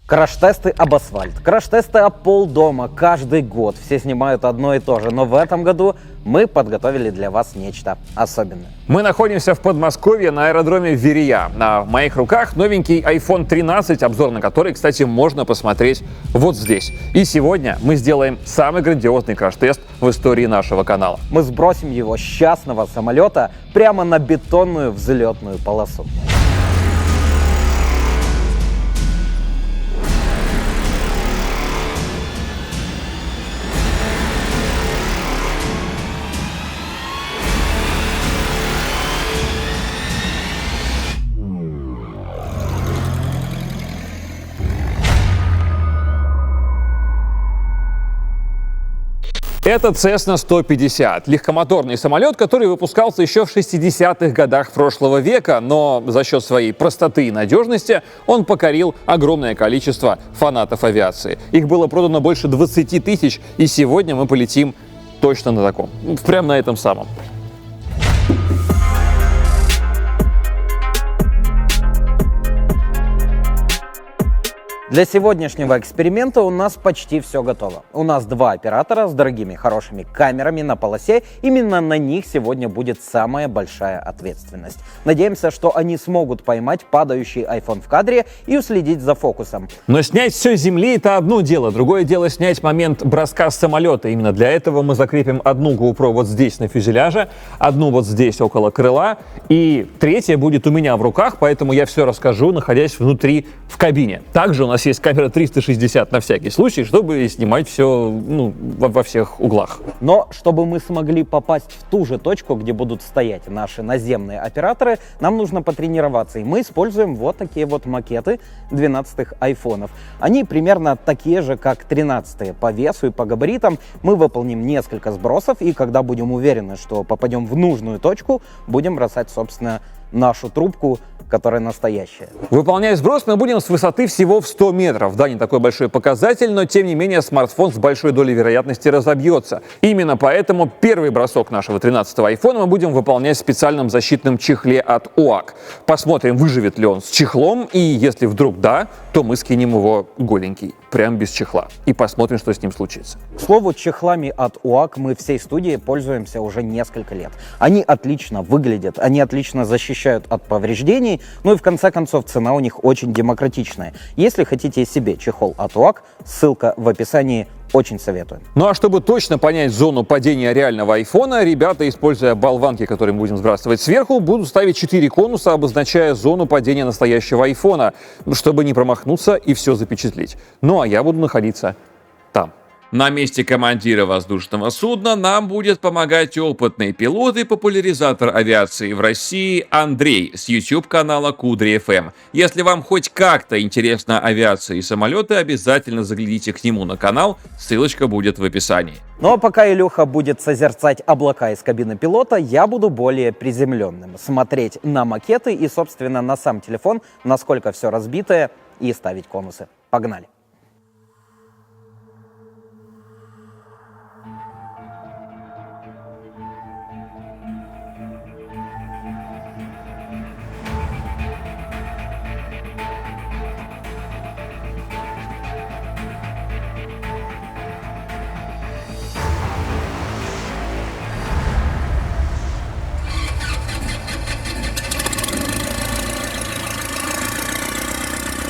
Краш-тесты об асфальт, краш-тесты об пол дома. Каждый год все снимают одно и то же, но в этом году мы подготовили для вас нечто особенное. Мы находимся в Подмосковье на аэродроме Верия. В моих руках новенький iPhone 13, обзор на который, кстати, можно посмотреть вот здесь. И сегодня мы сделаем самый грандиозный краш-тест в истории нашего канала. Мы сбросим его с частного самолета прямо на бетонную взлетную полосу. Это Cessna 150, легкомоторный самолет, который выпускался еще в 60-х годах прошлого века, но за счет своей простоты и надежности он покорил огромное количество фанатов авиации. Их было продано больше 20 тысяч, и сегодня мы полетим точно на таком, прямо на этом самом. Для сегодняшнего эксперимента у нас почти все готово. У нас два оператора с дорогими хорошими камерами на полосе. Именно на них сегодня будет самая большая ответственность. Надеемся, что они смогут поймать падающий iPhone в кадре и уследить за фокусом. Но снять все с земли — это одно дело. Другое дело снять момент броска с самолета. Именно для этого мы закрепим одну GoPro вот здесь на фюзеляже, одну вот здесь около крыла, и третья будет у меня в руках, поэтому я все расскажу, находясь внутри в кабине. Также у нас есть камера 360 на всякий случай, чтобы снимать все во всех углах. Но чтобы мы смогли попасть в ту же точку, где будут стоять наши наземные операторы, нам нужно потренироваться. И мы используем вот такие вот макеты 12-х айфонов. Они примерно такие же, как 13-е по весу и по габаритам. Мы выполним несколько сбросов, и когда будем уверены, что попадем в нужную точку, будем бросать, собственно, нашу трубку, которая настоящая. Выполняя сброс, мы будем с высоты всего в 100 метров. Да, не такой большой показатель, но тем не менее смартфон с большой долей вероятности разобьется. Именно поэтому первый бросок нашего 13-го айфона мы будем выполнять в специальном защитном чехле от УАК. Посмотрим, выживет ли он с чехлом, и если вдруг да, то мы скинем его голенький, прям без чехла, и посмотрим, что с ним случится. К слову, чехлами от УАК мы всей студией пользуемся уже несколько лет. Они отлично выглядят, они отлично защищают от повреждений, ну и в конце концов цена у них очень демократичная. Если хотите себе чехол от УАК, ссылка в описании, очень советую. Ну а чтобы точно понять зону падения реального айфона, ребята, используя болванки, которые мы будем сбрасывать сверху, будут ставить 4 конуса, обозначая зону падения настоящего айфона, чтобы не промахнуться и все запечатлеть. Ну а я буду находиться там. На месте командира воздушного судна нам будет помогать опытный пилот и популяризатор авиации в России Андрей с YouTube-канала Кудри FM. Если вам хоть как-то интересна авиация и самолеты, обязательно загляните к нему на канал, ссылочка будет в описании. Ну а пока Илюха будет созерцать облака из кабины пилота, я буду более приземленным. Смотреть на макеты и, собственно, на сам телефон, насколько все разбитое, и ставить конусы. Погнали!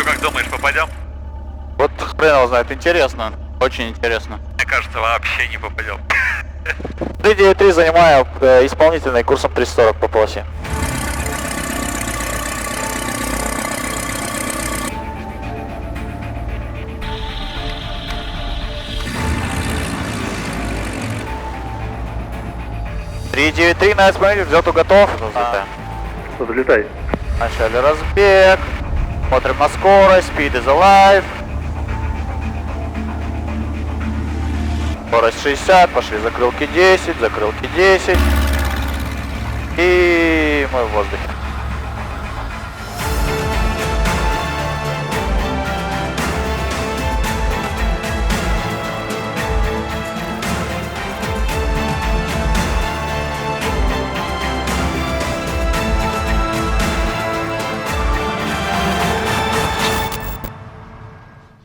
Как думаешь, попадем? Вот хрен его знает, интересно, очень интересно. Мне кажется, вообще не попадем. 393 занимаю исполнительный курсом 340 по полосе. «393» на исполнитель, взлету готов. Взлетай. Начали разбег. Смотрим на скорость, speed is alive. Скорость 60, пошли закрылки 10, закрылки 10. И мы в воздухе.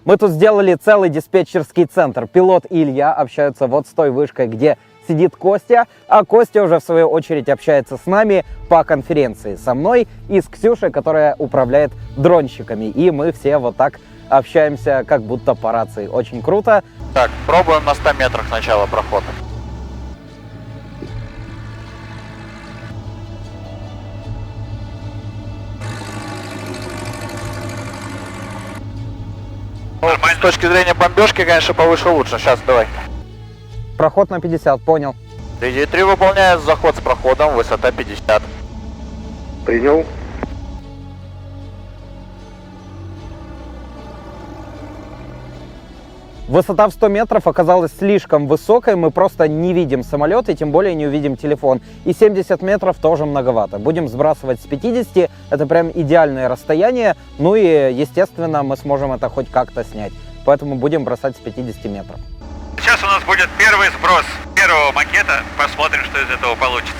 Мы тут сделали целый диспетчерский центр. Пилот и Илья общаются вот с той вышкой, где сидит Костя, а Костя уже в свою очередь общается с нами по конференции, со мной и с Ксюшей, которая управляет дронщиками. И мы все вот так общаемся, как будто по рации. Очень круто. Так, пробуем на 100 метрах начала прохода. Ну, с точки зрения бомбежки, конечно, повыше лучше. Сейчас, давай. Проход на 50, понял. 3 выполняет заход с проходом, высота 50. Принял. Высота в 100 метров оказалась слишком высокой, мы просто не видим самолет и тем более не увидим телефон. И 70 метров тоже многовато. Будем сбрасывать с 50, это прям идеальное расстояние, ну и естественно мы сможем это хоть как-то снять. Поэтому будем бросать с 50 метров. Сейчас у нас будет первый сброс первого макета. Посмотрим, что из этого получится.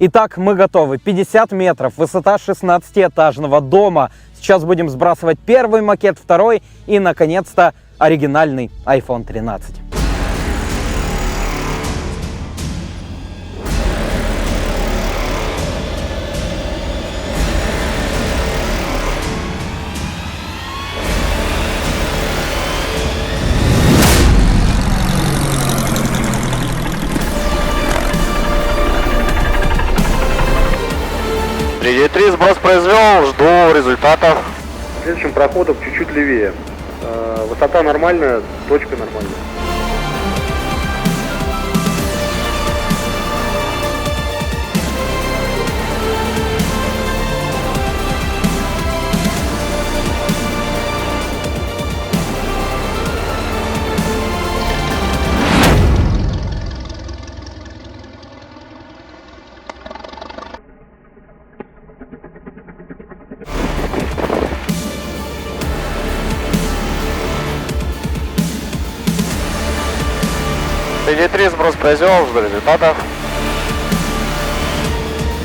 Итак, мы готовы. 50 метров, высота 16-этажного дома. Сейчас будем сбрасывать первый макет, второй и, наконец-то, оригинальный iPhone 13. Три сброс произвел, жду результатов. Следующим проходом чуть-чуть левее. Высота нормальная, точка нормальная. Три сброс произвел, жду результатов.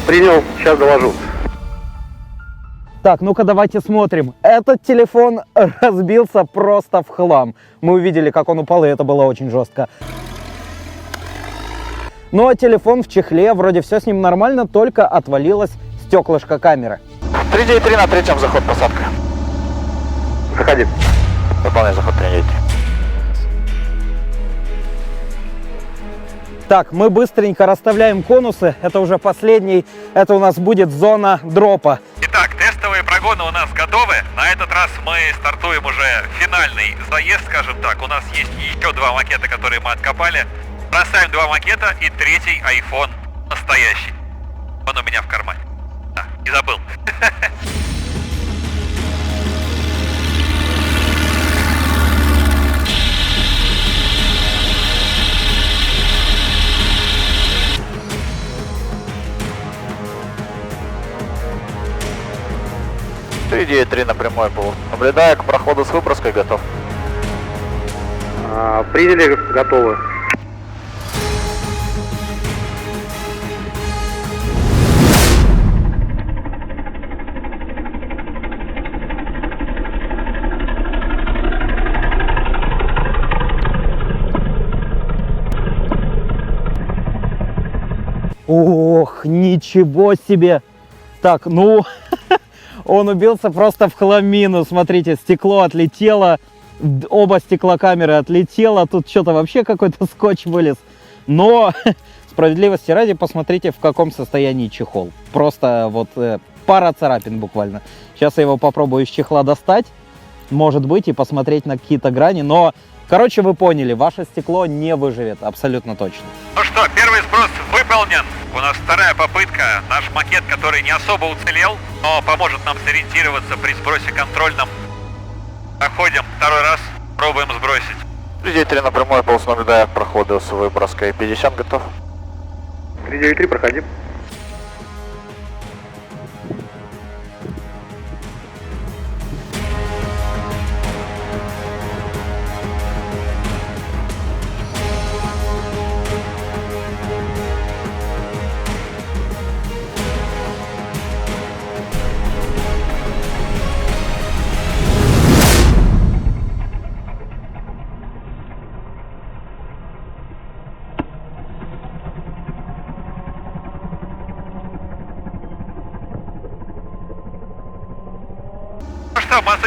Принял, сейчас доложу. Так, ну-ка давайте смотрим. Этот телефон разбился просто в хлам. Мы увидели, как он упал, и это было очень жестко. Ну а телефон в чехле, вроде все с ним нормально, только отвалилось стеклышко камеры. 3 на третьем заход посадка. Заходи. Выполняй заход 3. Так, мы быстренько расставляем конусы. Это уже последний. Это у нас будет зона дропа. Итак, тестовые прогоны у нас готовы. На этот раз мы стартуем уже финальный заезд, скажем так. У нас есть еще 2 макета, которые мы откопали. Бросаем 2 макета и 3-й iPhone настоящий. Он у меня в кармане. Да, не забыл. Впереди 3 на прямой пол. Наблюдаю к проходу с выброской, готов. Приняли, готовы. Ох, ничего себе! Так, ну, он убился просто в хламину. Смотрите, стекло отлетело, оба стеклокамеры отлетело. Тут что-то вообще какой-то скотч вылез. Но, справедливости ради, посмотрите, в каком состоянии чехол. Просто вот пара царапин буквально. Сейчас я его попробую из чехла достать, может быть, и посмотреть на какие-то грани. Но, короче, вы поняли, ваше стекло не выживет, абсолютно точно. Ну что, первый сброс выполнен. У нас вторая попытка. Наш макет, который не особо уцелел, но поможет нам сориентироваться при сбросе контрольном. Проходим второй раз, пробуем сбросить. Впереди 3 на прямой пол, наблюдаю к проходу с выброской 50, готов. 393, проходи.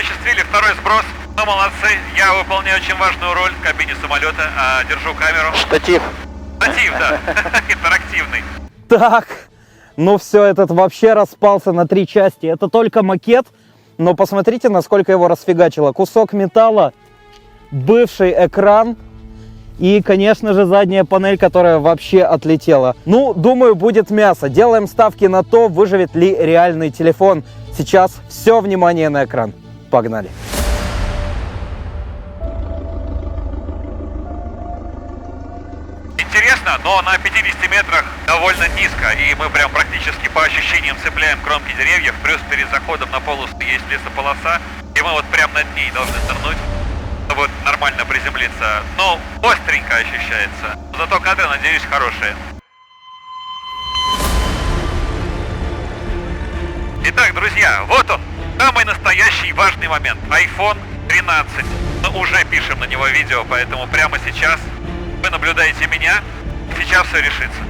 осуществили второй сброс. Ну, молодцы. Я выполняю очень важную роль в кабине самолета, держу камеру. Штатив. Штатив, да. Интерактивный. Так, ну все, этот вообще распался на 3 части. Это только макет, но посмотрите, насколько его расфигачило. Кусок металла, бывший экран и, конечно же, задняя панель, которая вообще отлетела. Ну, думаю, будет мясо. Делаем ставки на то, выживет ли реальный телефон. Сейчас все внимание на экран. Погнали. Интересно, но на 50 метрах довольно низко, и мы прям практически по ощущениям цепляем кромки деревьев, плюс перед заходом на полосу есть лесополоса, и мы вот прям над ней должны нырнуть, чтобы вот нормально приземлиться. Ну, остренько ощущается, зато кадры, надеюсь, хорошие. Итак, друзья, вот он, самый настоящий важный момент. iPhone 13. Мы уже пишем на него видео, поэтому прямо сейчас вы наблюдаете меня, сейчас все решится.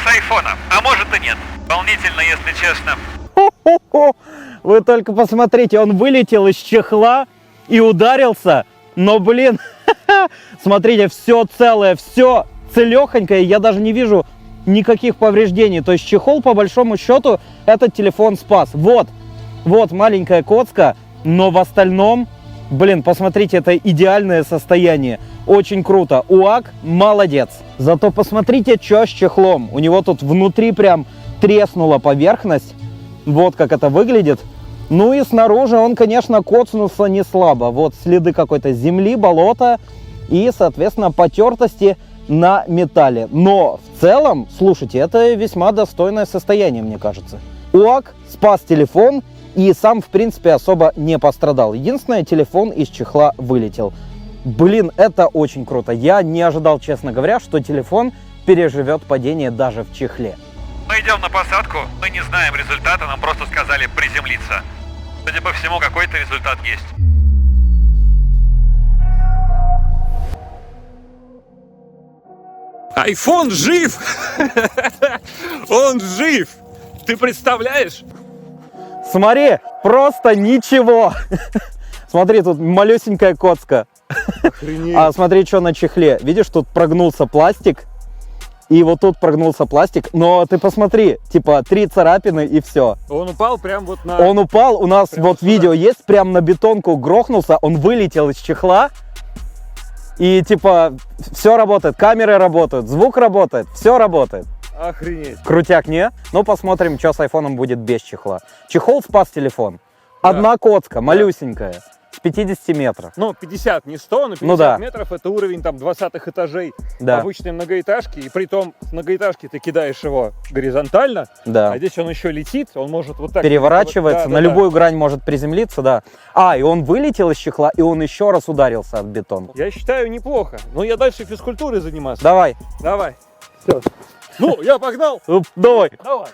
Айфона, а может и нет. Волнительно, если честно. Хо-хо-хо. Вы только посмотрите, он вылетел из чехла и ударился. Но, блин, смотрите, все целое, все целехонькое. Я даже не вижу никаких повреждений. То есть чехол, по большому счету, этот телефон спас. Вот маленькая коцка, но в остальном, блин, посмотрите, это идеальное состояние. Очень круто. УАК молодец. Зато посмотрите, что с чехлом. У него тут внутри прям треснула поверхность. Вот как это выглядит. Ну и снаружи он, конечно, коцнулся не слабо. Вот следы какой-то земли, болота и, соответственно, потертости на металле. Но в целом, слушайте, это весьма достойное состояние, мне кажется. УАК спас телефон и сам, в принципе, особо не пострадал. Единственное, телефон из чехла вылетел. Блин, это очень круто. Я не ожидал, честно говоря, что телефон переживет падение даже в чехле. Мы идем на посадку, мы не знаем результата, нам просто сказали приземлиться. Судя по всему, какой-то результат есть. iPhone жив! Он жив! Ты представляешь? Смотри, просто ничего. Смотри, тут малюсенькая коцка. Охренеть. А смотри, что на чехле. Видишь, тут прогнулся пластик. И вот тут прогнулся пластик. Но ты посмотри, типа 3 царапины и все. Он упал прям вот на... Он упал, у нас прям вот сюда. видео есть, прям на бетонку грохнулся. Он вылетел из чехла. И типа все работает, камеры работают, звук работает, все работает. Охренеть. Крутяк, не? Ну, посмотрим, что с айфоном будет без чехла. Чехол спас телефон. Одна коцка, малюсенькая, с 50 метров. Ну, 50, не 100, но 50 Ну да. метров это уровень там 20-х этажей Да. обычной многоэтажки. И при том, с многоэтажки ты кидаешь его горизонтально, Да. а здесь он еще летит, он может вот так... Переворачивается, Да, на да, любую грань может приземлиться, да. И он вылетел из чехла, и он еще раз ударился об бетон. да. Я считаю, неплохо. Но я дальше физкультурой заниматься. Давай. Давай. Все. Ну, я погнал. Давай. Давай.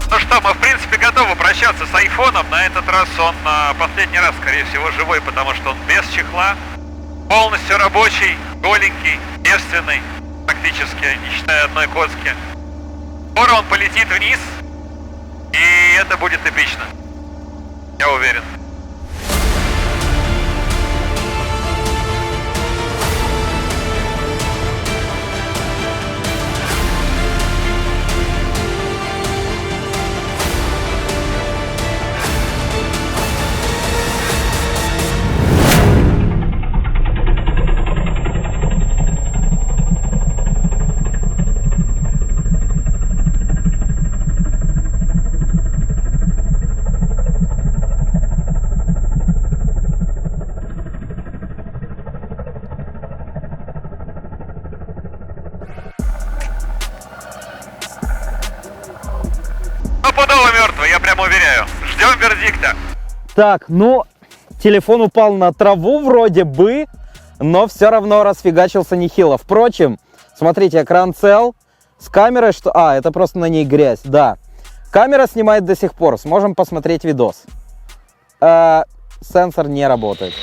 Ну что, мы в принципе готовы прощаться с айфоном. На этот раз он последний раз, скорее всего, живой, потому что он без чехла. Полностью рабочий, голенький, девственный, практически, не считая одной коцки. Скоро он полетит вниз, и это будет эпично. Я уверен. стопудово мертвый, я прям уверяю. Ждем вердикта. Так, ну, телефон упал на траву вроде бы, но все равно расфигачился нехило. Впрочем, смотрите, экран цел, с камерой, что... А, это просто на ней грязь, да. Камера снимает до сих пор, сможем посмотреть видос. Сенсор не работает.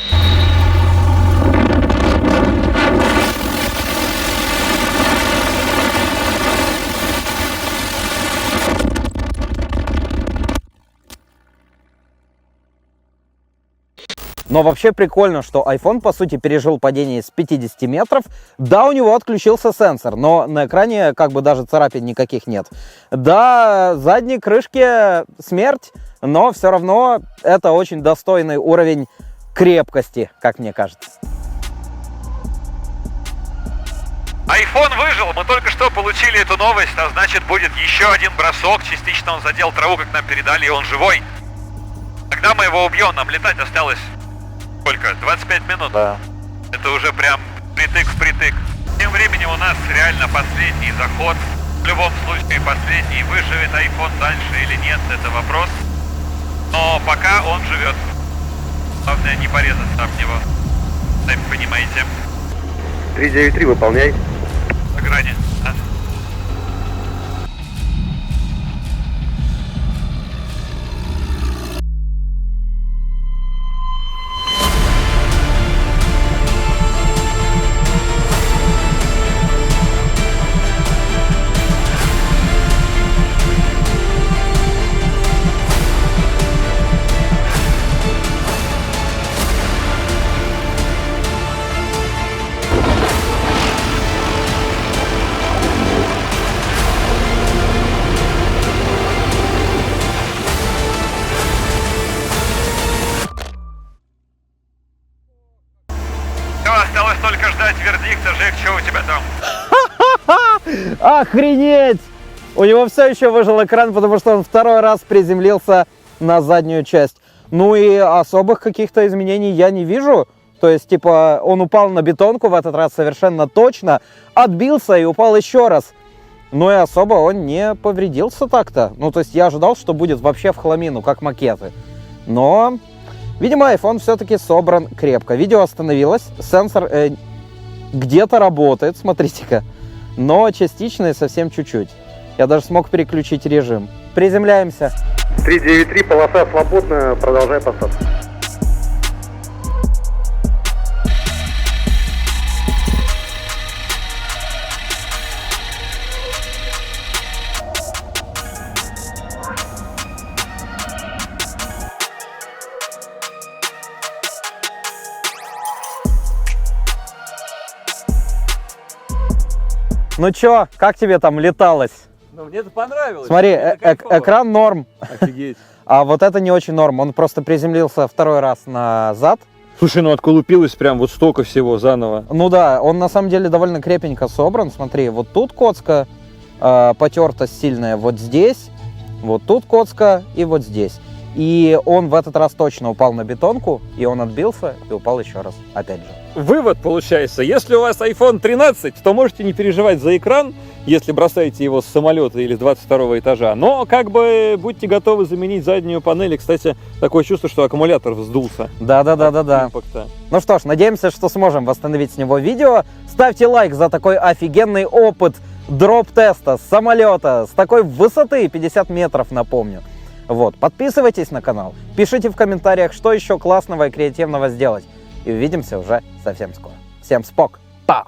Но вообще прикольно, что iPhone, по сути, пережил падение с 50 метров. Да, у него отключился сенсор, но на экране как бы даже царапин никаких нет. Да, задней крышке смерть, но все равно это очень достойный уровень крепкости, как мне кажется. iPhone выжил, мы только что получили эту новость, а значит будет еще один бросок, частично он задел траву, как нам передали, и он живой. Когда мы его убьем, нам летать осталось сколько? 25 минут? Да. Это уже прям притык в притык. Тем временем у нас реально последний заход. В любом случае последний. Выживет iPhone дальше или нет, это вопрос. Но пока он живет. Главное не порезаться об него. Сами понимаете. 393, выполняй. На грани. А? Осталось только ждать вердикта. Жек, что у тебя там? Охренеть! У него все еще выжил экран, потому что он второй раз приземлился на заднюю часть. Ну и особых каких-то изменений я не вижу. То есть, типа, он упал на бетонку в этот раз совершенно точно, отбился и упал еще раз. Но и особо он не повредился так-то. Ну, то есть, я ожидал, что будет вообще в хламину, как макеты. Но... Видимо, iPhone все-таки собран крепко. Видео остановилось, сенсор где-то работает, смотрите-ка, но частично и совсем чуть-чуть. Я даже смог переключить режим. Приземляемся. 393, полоса свободная, продолжай посадку. Ну чё, как тебе там леталось? Ну, мне это понравилось. Смотри, экран норм, Офигеть. а вот это не очень норм. Он просто приземлился второй раз назад. Слушай, ну отколупилось прям вот столько всего заново. Ну да, он на самом деле довольно крепенько собран. Смотри, вот тут коцка, потертость сильная вот здесь, вот тут коцка и вот здесь. И он в этот раз точно упал на бетонку, и он отбился и упал еще раз, опять же. Вывод получается, если у вас iPhone 13, то можете не переживать за экран, если бросаете его с самолета или с 22 этажа. Но как бы будьте готовы заменить заднюю панель. И, кстати, такое чувство, что аккумулятор вздулся. Да. Импакта. Ну что ж, надеемся, что сможем восстановить с него видео. Ставьте лайк за такой офигенный опыт дроп-теста с самолета, с такой высоты 50 метров, напомню. Вот, подписывайтесь на канал, пишите в комментариях, что еще классного и креативного сделать. И увидимся уже совсем скоро. Всем спок! Пау!